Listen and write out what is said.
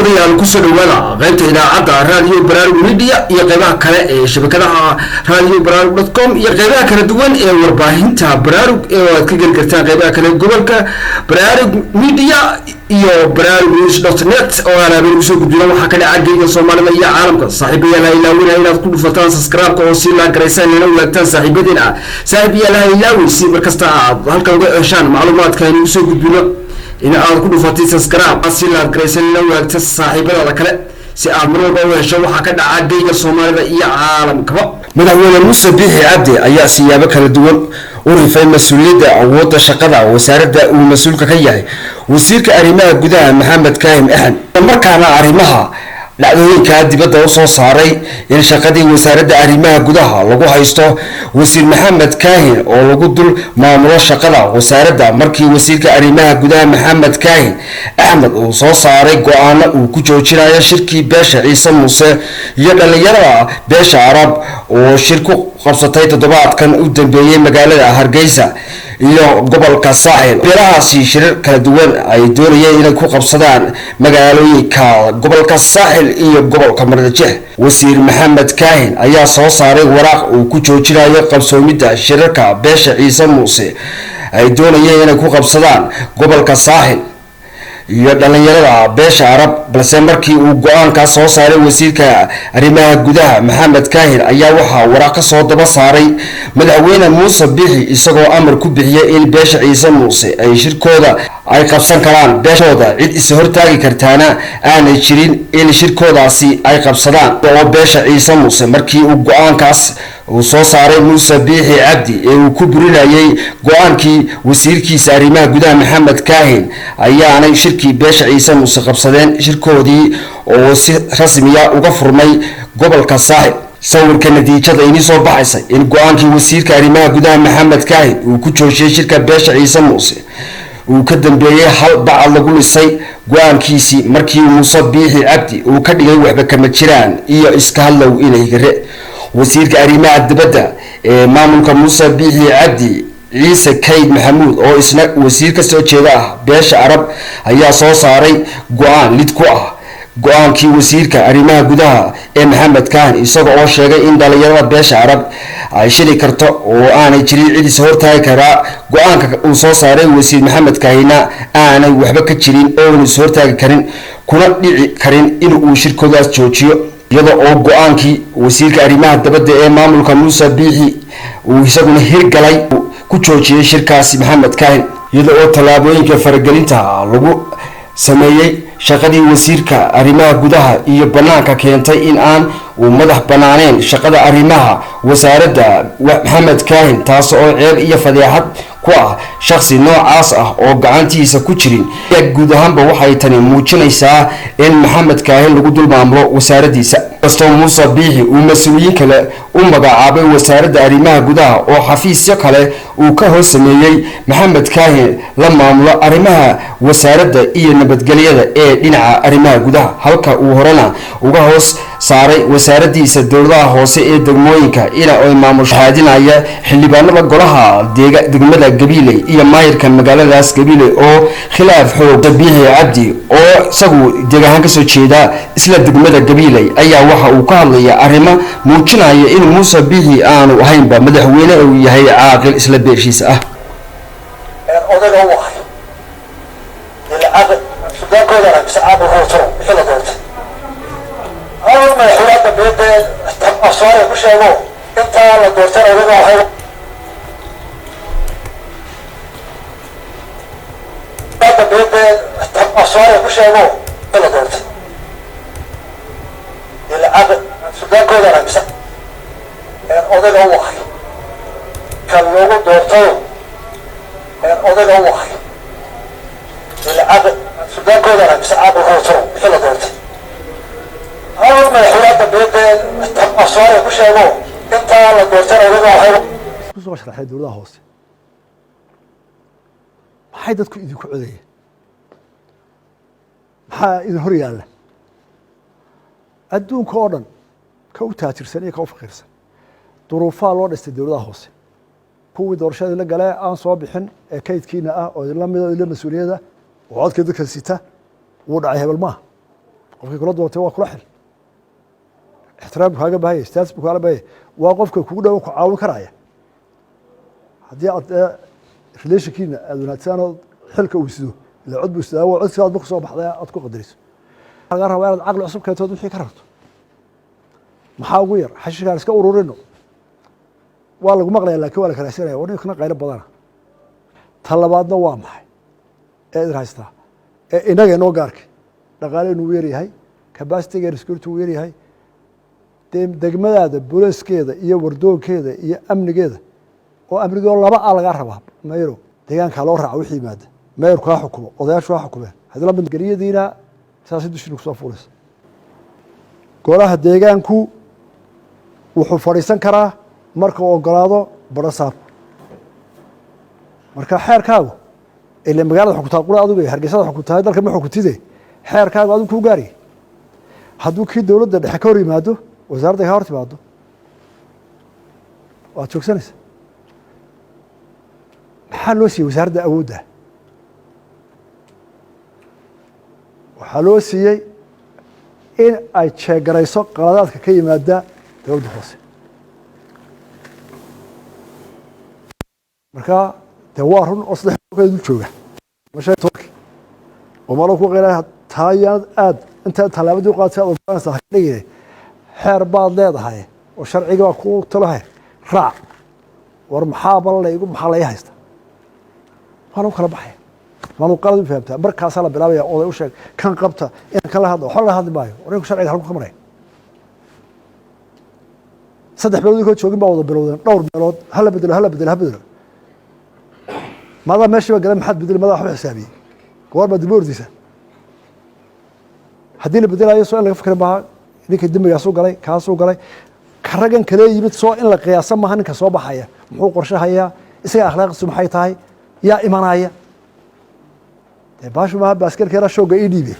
daawadayaal ku soo dhawaada qaybta idaacadda raadiyo baraarug media iyo qaybaha kale ee shabakadaha radio baraarug.com iyo qaybaha kala duwan ee warbaahinta baraarug ee aad ka geli kartaan qaybaha kale gobolka baraarug media iyo baraarug.net oo aan habeen soo gudbino waxa ka dhacay geeska Soomaalida iyo caalamka saaxiibayaal ilaawina inaad ku dhufataan subscribe oo si la garaysan inay wadaagtaan saaxiibadina saaxiibayaal ilaawin si markasta aad halkan uga heshaan macluumaadka inuu soo gudbino in aad ku dhufatay subscribe si la garaysan inay wadaagtaan saaxiibada kale si aad mar walba u hesho waxa ka dhacay geeska Soomaalida iyo caalamka madaxweyne Muuse Biixi Cabdi ayaa siyaabo kala duwan u rifay mas'uuliyadda awoodda shaqada wasaaradda uu mas'uulka ka yahay wasiirka arrimaha gudaha Maxamed Kaahin Axmed markaana arrimaha dhacdooyinka dibadda u soo saaray in shaqadii wasaaradda arrimaha gudaha lagu haysto wasiir Maxamed Kaahin oo lagu dul maamulo shaqada wasaaradda markii wasiirka arrimaha gudaha Maxamed Kaahin Axmed uu soo saaray go'aano uu ku joojinayo shirkii beesha Ciise Muuse iyo dhalinyarada beesha Arab oo shirku qabsatay toddobaadkan u dambeeyay magaalada Hargeysa iyo gobolka Saaxil beelahaasi shirar kala duwan ay doonayeen inay ku qabsadaan magaalooyinka gobolka Saaxil iyo gobolka Maroodijeex wasiir Maxamed Kaahin ayaa soo saaray waraaq uu ku joojinayo qabsoomida shirarka beesha Ciise Muuse ay doonayeen inay ku qabsadaan gobolka Saaxil iyo dhalinyarada beesha Arab balse markii uu go'aanka soo saaray wasiirka arrimaha gudaha Maxamed Kaahin ayaa waxa waraaq ka soo daba saaray madaxweyne Muuse Biixi isagoo amar ku bixiyay in beesha Ciise Muuse ay shirkooda ay qabsan karaan beeshooda cid is hortaagi kartaana aanay jirin in shirkoodaasi ay qabsadaan oo beesha Ciise Muuse markii uu go'aankaas uu soo saaray Muuse Biixi Cabdi ee uu ku burinayay go'aankii wasiirkiisa arrimaha gudaha Maxamed Kaahin ayaanay shirkii beesha Ciise Muuse qabsadeen shirkoodii oo si rasmi ah uga furmay gobolka Saaxil sawirka natiijada inii soo baxaysay in go'aankii wasiirka arrimaha gudaha Maxamed Kaahin uu ku joojiyay shirka beesha Ciise Muuse uu ka dambeeyay hal bacad lagu lisay go'aankiisii markii Muuse Biixi Cabdi uu ka dhigay waxba kama jiraan iyo iska hadlow inay gare wasiirka arrimaha dibadda ee maamulka Muuse Biixi Cabdi Ciise Kayd Maxamuud oo isna wasiir ka soo jeeda beesha Arab ayaa soo saaray go'aan lid ku ah go'aankii wasiirka arrimaha gudaha ee Maxamed Kaahin isagoo oo sheegay in dhalinyarada beesha Arab ay shiri karto oo aanay jirin cid is hortaagi kara go'aanka uu soo saaray wasiir Maxamed Kaahin aanay waxba ka jirin oo is hortaagi karin kuna dhici karin in uu shirkoodaas joojiyo iyadoo oo go'aankii wasiirka arrimaha dibadda ee maamulka Muuse Biixi uu isaguna hirgalay ku joojiyay shirkaasi Maxamed Kaahin iyadoo oo talaabooyinka faragelinta lagu sameeyay shaqadii wasiirka arrimaha gudaha iyo banaanka keentay in aan uu madax banaaneen shaqada arrimaha wasaaradda Maxamed Kaahin taas oo ceeb iyo fadeexad ku ah shakhsi noocaas ah oo gacantiisa ku jirin guud ahaanba waxay tani muujinaysaa in Maxamed Kaahin lagu dul maamulo wasaaraddiisa kastoo Muuse Biixi uu mas'uuliyiin kale u magacaabay wasaaradda arrimaha gudaha oo xafiisyo kale uu ka hoos sameeyay Maxamed Kaahin la maamulo arrimaha wasaaradda iyo nabadgelyada ee dhinaca arrimaha gudaha halka uu horena uga hoos saaray wasaaraddiisa dowladaha hoose ee degmooyinka ina ay maamul shahaadinaya xildhibaanada golaha degmada Gabiley iyo maayirka magaaladaas Gabiley oo khilaaf xoog Biixi Cabdi oo isagu deegaan ka soo jeeda isla degmada Gabiley ayaa waxa uu ka hadlayaa arrimo muujinaya in Muuse Biixi aanu ahaynba madaxweyne uu yahay caaqil isla beeshiisa ah odaga waxa ilaa suuqooda saacad hoosoo xilli doonta أول ما يحولات بيد أصوات كل شيء هو أنت على دورتين أو هاي هذا بيد أصوات كل شيء هو على دورتين إلى عقد سودان كذا رمسة أوضاع هو خي كان يوم دورتين أوضاع هو خي إلى عقد سودان كذا رمسة عقد هو على دورتين أول ما يحولات بيد أصوات كل شيء هو أنت على دورتين أو هاي kusoo sharaxay dowladaha hoose maxay dadku idinku codeeyeen maxaa idin hor yaalla adduunka oo dhan ka u taajirsan iyo ka u faqiirsan duruufaa loo dhistay dowladaha hoose kuwii doorashadii la galee aan soo bixin ee kaydkiina ah oo idinla mid oo idinla mas-uuliyada oo codka dadka sita wuu dhacay hebel maaha qofkii kula doortay waa kula xil ixtiraamku kaaga baahaya status buu kaala baahaya waa qofka kugu dhow ku caawin karaya haddii aad relationkiina aada wanaagsan oo xilka uu sido ila cod buu sidaa waa codsi aad ku soo baxday aad ku qadariso laga rabaa inaad caqli cusub keento wixii ka rabto maxaa ugu yar xashiishaan iska ururino waa lagu maqlaya laakiin waa la karaahsanaya waa ninkana qaylo badana ta labaadna waa maxay ee idin haystaa ee inaga inoo gaarka dhaqaaleenu uu yaryahay capacity-geena security uu yaryahay degmadaada booliiskeeda iyo wardoonkeeda iyo amnigeeda oo amnigoo laba a lagaa rabaa mayro deegaankaa loo raaca wixii yimaada mayorku ha xukumo odayaashu ha xukumeen haddii lamadgeliyadiina saasi dushina kusoo fuulaysa golaha deegaanku wuxuu fadhiisan karaa marka uu ogolaado barasaabku marka xeerkaagu ile magaalada xukuntaa qura adigu hargeysada xukuntahay dalka ma xukuntide xeerkaagu adigu kuu gaariyay hadduu kii dowladda dhexe ka hor yimaado wasaaradda ka hor timaado waad joogsanaysa maxaa loo siiyey wasaaradda awoodda waxaa loo siiyey in ay jeegarayso qaladaadka ka yimaada dowladda hoose marka dee waa run oo saddex dul jooga masha toki oo malo ku qeylaya taayaanad aad intaad tallaabadii u qaadtay aad ogaanaysaa ha dhigine xeer baad leedahay oo sharciga baa ku talohay raac war maxaaba laygu maxaa lay haysta waa lagu kala baxaya maanu qalad u fahamtaa markaasaa la bilaabaya oday u sheeg kan qabta inaan kala hadlo waxba la hadli maayo warinku sharciga halku ka maraya saddex meelood koo joogin baa wada bilowdeen dhowr meelood hala bedelo hala bedelo ha bedelo madaa meeshiiba gala maxaad bedeli madaa waxba xisaabiyey goor baa dib u ordaysa haddii la bedelayo soo in laga fikri maaha ninka dembigaasuu galay kaasuu galay ka raggan kale yimid soo in la qiyaasa maaha ninka soo baxaya muxuu qorshe hayaa isaga akhlaaqiisu maxay tahay yaa imanaya dee baashu maaha baaskelkeena shooga ii dhiibe